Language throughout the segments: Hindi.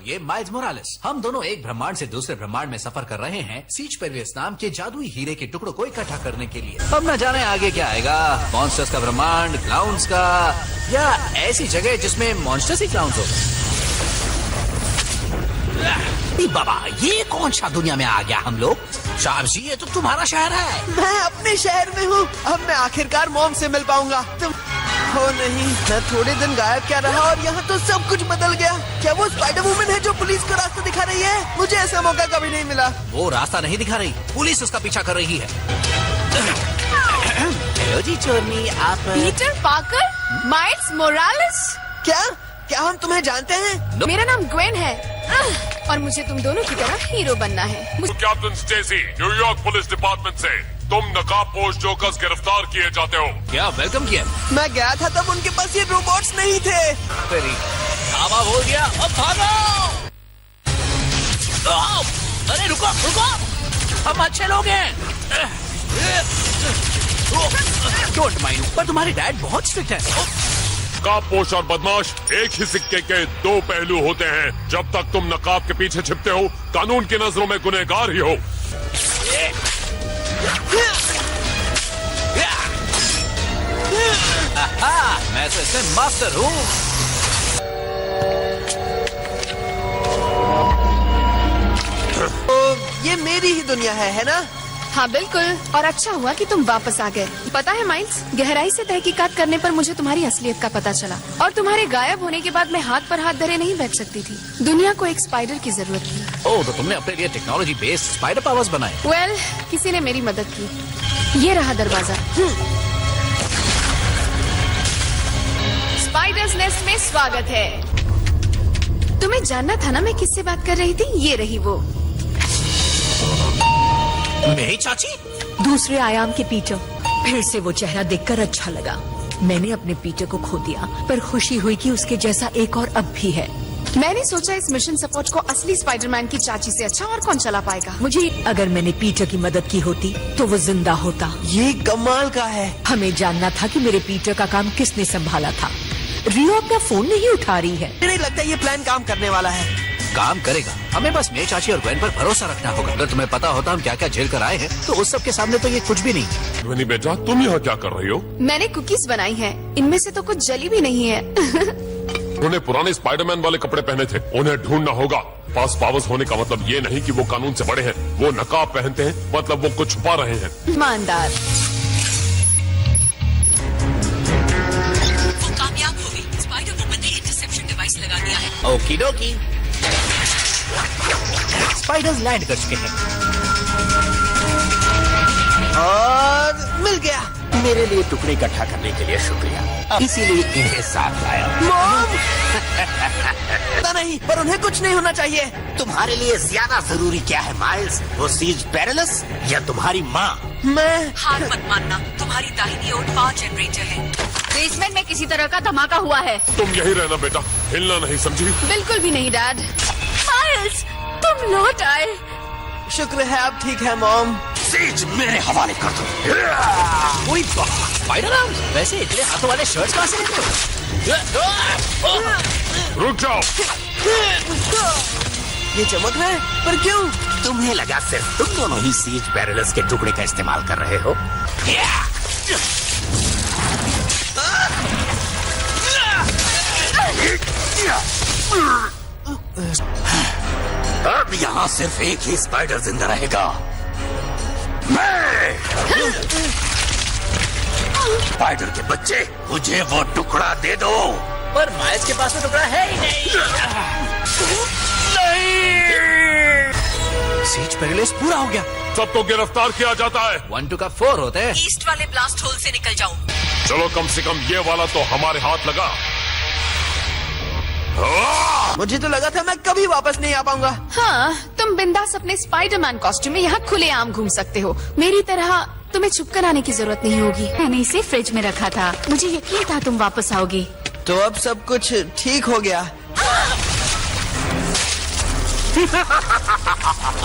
ये माइल्स मोरालेस। हम दोनों एक ब्रह्मांड से दूसरे ब्रह्मांड में सफर कर रहे हैं सीज पेरियस नाम के जादुई हीरे के टुकड़ों को इकट्ठा करने के लिए। अब न जाने आगे क्या आएगा, मॉन्स्टर्स का ब्रह्मांड, क्लाउन्स का, या ऐसी जगह जिसमें मॉन्स्टर्स ही क्लाउन्स हो। बाबा, ये कौन सा दुनिया में आ गया हम लोग? साहब जी, ये तो तुम्हारा शहर है। मैं अपने शहर में हूँ। अब मैं आखिरकार मॉम से मिल पाऊंगा। तुम हो नहीं, मैं थोड़े दिन गायब क्या रहा और यहाँ तो सब कुछ बदल गया। क्या वो स्पाइडर वुमन है जो पुलिस को रास्ता दिखा रही है? मुझे ऐसा मौका कभी नहीं मिला। वो रास्ता नहीं दिखा रही, पुलिस उसका पीछा कर रही है। हेलो जी चोरनी, आप पीटर पार्कर, माइल्स मोरालेस। क्या हम तुम्हें जानते हैं? मेरा नाम ग्वेन है और मुझे तुम दोनों की तरह हीरो बनना है। Captain Stacy, New York police department से। तुम नकाबपोश जोकर्स गिरफ्तार किए जाते हो। क्या वेलकम किया? मैं गया था तब उनके पास ये रोबोट्स नहीं थे। तेरी धावा बोल दिया, अब भागो! अरे रुको रुको, हम अच्छे लोग हैं। डोंट माइंड, पर तुम्हारे डैड बहुत स्ट्रिक्ट है। नकाबपोश और बदमाश एक ही सिक्के के दो पहलू होते हैं। जब तक तुम नकाब के पीछे छिपते हो, कानून की नजरों में गुनहगार ही हो। मैं तो इसमें मास्टर हूँ। तो ये मेरी ही दुनिया है ना? हाँ बिल्कुल, और अच्छा हुआ कि तुम वापस आ गए। पता है माइल्स, गहराई से तहकीकात करने पर मुझे तुम्हारी असलियत का पता चला और तुम्हारे गायब होने के बाद मैं हाथ पर हाथ धरे नहीं बैठ सकती थी। दुनिया को एक स्पाइडर की जरूरत थी। ओह, तो तुमने अपने लिए टेक्नोलॉजी बेस्ड स्पाइडर पावर्स बनाए? वेल, किसी ने मेरी मदद की। ये रहा दरवाजा। स्पाइडर्स नेस्ट में स्वागत है। तुम्हें जानना था ना मैं किससे बात कर रही थी? ये रही वो। मेरी चाची? दूसरे आयाम के पीटर। फिर से वो चेहरा देखकर अच्छा लगा। मैंने अपने पीटर को खो दिया, पर खुशी हुई कि उसके जैसा एक और अब भी है। मैंने सोचा इस मिशन सपोर्ट को असली स्पाइडरमैन की चाची से अच्छा और कौन चला पाएगा। मुझे अगर मैंने पीटर की मदद की होती तो वो जिंदा होता। ये कमाल का है। हमें जानना था कि मेरे पीटर का काम किसने संभाला था। रियो अपना फोन नहीं उठा रही है। मुझे नहीं लगता ये प्लान काम करने वाला है। काम करेगा, हमें बस मेरी चाची और ग्वेन पर भरोसा रखना होगा। अगर तुम्हें पता होता हम क्या क्या झेल कर आए हैं, तो उस सब के सामने तो ये कुछ भी नहीं। ध्वनि बेटा, तुम यहाँ क्या कर रही हो? मैंने कुकीज बनाई हैं। इनमें से तो कुछ जली भी नहीं है। उन्होंने पुराने स्पाइडरमैन वाले कपड़े पहने थे। उन्हें ढूंढना होगा। पास पावर्स होने का मतलब ये नहीं कि वो कानून से बड़े हैं। वो नकाब पहनते हैं, मतलब वो कुछ छुपा रहे हैं। ईमानदार। वो कामयाब हो गई। स्पाइडर वुमन ने इंटरसेप्शन डिवाइस लगा दिया है। ओकी डोकी, स्पाइडर्स लैंड कर चुके हैं और मिल गया। मेरे लिए टुकड़े इकट्ठा करने के लिए शुक्रिया, इसीलिए इन्हें साथ लाया। मॉम! पता नहीं, पर उन्हें कुछ नहीं होना चाहिए। तुम्हारे लिए ज्यादा जरूरी क्या है माइल्स? वो सीज पेरिलस या तुम्हारी माँ? मैं हार मत मानना, तुम्हारी दाहिनी ओर पावर जनरेटर है। बेसमेंट में किसी तरह का धमाका हुआ है। तुम यही रहना बेटा, हिलना नहीं, समझी? बिल्कुल भी नहीं डैड। माइल्स, तुम लौट आए। शुक्र है आप ठीक है मॉम। सीज मेरे हवाले कर दो। कोई स्पाइडर आर्म्स? वैसे इतने हाथों वाले शर्ट्स कहाँ से लेते हो? रुक जाओ। ये चमक रहा है, पर क्यों? तुम्हें लगा सिर्फ तुम दोनों ही सीज पेरिलस के टुकड़े का इस्तेमाल कर रहे हो? अब यहाँ सिर्फ एक ही स्पाइडर जिंदा रहेगा, मैं। स्पाइडर के बच्चे, मुझे वो टुकड़ा दे दो। पर माइल्स के पास तो टुकड़ा है ही नहीं। सीज पेरिलस पूरा हो गया। सबको गिरफ्तार किया जाता है। 1 2 का 4 होते हैं। ईस्ट वाले ब्लास्ट होल से निकल जाओ। चलो, कम से कम ये वाला तो हमारे हाथ लगा। मुझे तो लगा था मैं कभी वापस नहीं आ पाऊंगा। हाँ, तुम बिंदास अपने स्पाइडरमैन कॉस्ट्यूम में यहाँ खुलेआम घूम सकते हो। मेरी तरह तुम्हें छुपकर आने की जरूरत नहीं होगी। मैंने इसे फ्रिज में रखा था, मुझे यकीन था तुम वापस आओगे। तो अब सब कुछ ठीक हो गया।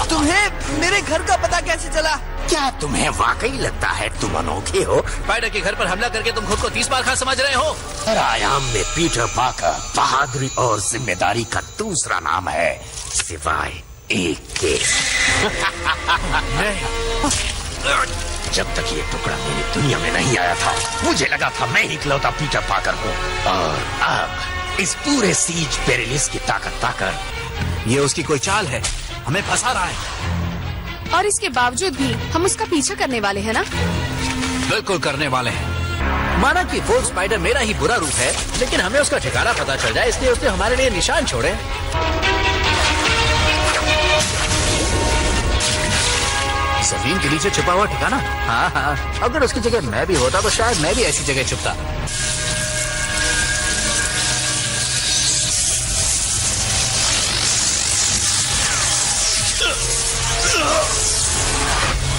तुम तुम्हें मेरे घर का पता कैसे चला? क्या तुम्हें वाकई लगता है तुम अनोखे हो? स्पाइडर के घर पर हमला करके तुम खुद को 30 बार खा समझ रहे हो? हर आयाम में पीटर पाकर बहादुरी और जिम्मेदारी का दूसरा नाम है, सिवाय एक के। जब तक ये टुकड़ा मेरी दुनिया में नहीं आया था, मुझे लगा था मैं ही इकलौता पीटर पाकर हूँ। और अब इस पूरे सीज पेरिलिस की ताकत पाकर, ये उसकी कोई चाल है, हमें फंसा रहा है। और इसके बावजूद भी हम उसका पीछा करने वाले हैं ना? बिल्कुल करने वाले हैं। माना कि वो स्पाइडर मेरा ही बुरा रूप है, लेकिन हमें उसका ठिकाना पता चल जाए, इसलिए उसने हमारे लिए निशान छोड़े। जमीन के नीचे छुपा हुआ ठिकाना? हाँ हाँ, अगर उसकी जगह मैं भी होता तो शायद मैं भी ऐसी जगह छुपता।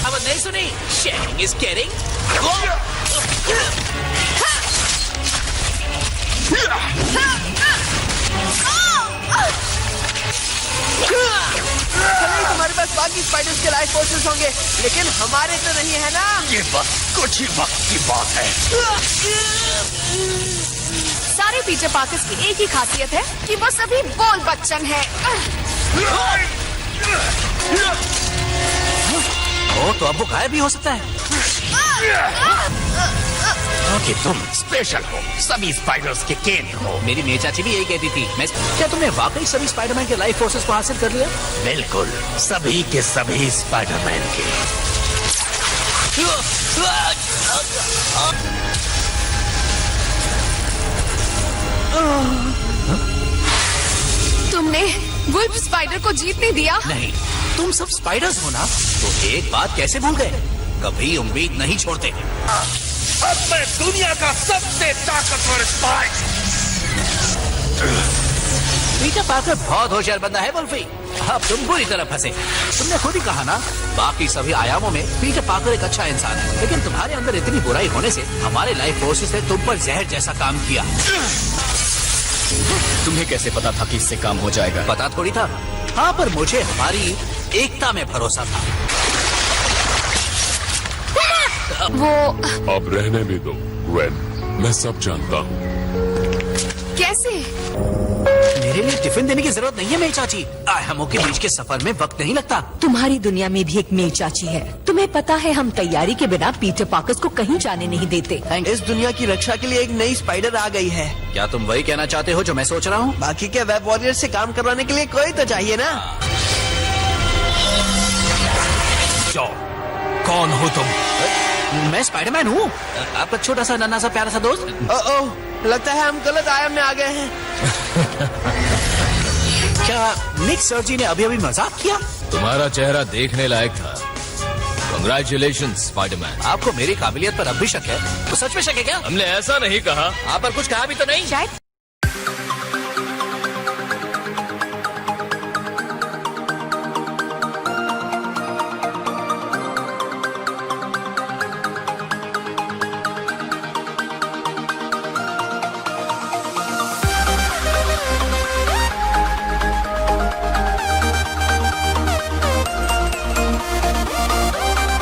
अब नहीं सुनी, शेयरिंग इज केयरिंग। तुम्हारे पास बाकी स्पाइडर्स के लाइफ फोर्सेस होंगे, लेकिन हमारे तो नहीं है ना? ये बस कुछ ही वक्त की बात है। सारे पीटर पाकर्स की एक ही खासियत है कि वो सभी बोल बच्चन है। ओ, तो अब वो गायब भी हो सकता है। क्योंकि तुम स्पेशल हो, सभी स्पाइडर्स के केंद्र हो। मेरी मेरी चाची भी यही कहती थी। क्या तुमने वाकई सभी स्पाइडरमैन के लाइफ फोर्सेस को हासिल कर लिया? बिल्कुल, सभी के सभी स्पाइडरमैन के। तुमने वुल्फ स्पाइडर को जीतने दिया? नहीं, तुम सब स्पाइडर्स हो ना, तो एक बात कैसे भूल गए? कभी उम्मीद नहीं छोड़ते। अब मैं दुनिया का सबसे ताकतवर स्पाइडर। पीटर पाकर बहुत होशियार बंदा है वुल्फी। अब तुम बुरी तरह फंसे। तुमने खुद ही कहा ना, बाकी सभी आयामों में पीटर पाकर एक अच्छा इंसान है, लेकिन तुम्हारे अंदर इतनी बुराई होने से हमारे लाइफ फोर्सेस ने तुम पर जहर जैसा काम किया। तुम्हें कैसे पता था कि इससे काम हो जाएगा? पता थोड़ी था। हाँ, पर मुझे हमारी एकता में भरोसा था। वो अब रहने भी दो ग्वेन, मैं सब जानता हूँ। कैसे? मेरे लिए टिफिन देने की जरूरत नहीं है मेरी चाची। आयामों के बीच के सफर में वक्त नहीं लगता। तुम्हारी दुनिया में भी एक मेल चाची है। तुम्हें पता है हम तैयारी के बिना पीटर पाकर्स को कहीं जाने नहीं देते। इस दुनिया की रक्षा के लिए एक नई स्पाइडर आ गई है। क्या तुम वही कहना चाहते हो जो मैं सोच रहा हूँ? बाकी के वेब वॉरियर से काम करवाने के लिए कोई तो चाहिए ना? कौन हो तुम? मैं स्पाइडरमैन हूँ, आपका छोटा सा नन्हा सा प्यारा सा दोस्त। ओह, लगता है हम गलत आयाम में आ गए हैं। क्या निक सर्जी ने अभी अभी मजाक किया? तुम्हारा चेहरा देखने लायक था। Congratulations, Spiderman. आपको मेरी काबिलियत पर अब भी शक है? तो सच में शक है क्या? हमने ऐसा नहीं कहा। आप पर कुछ कहा भी तो नहीं? शायद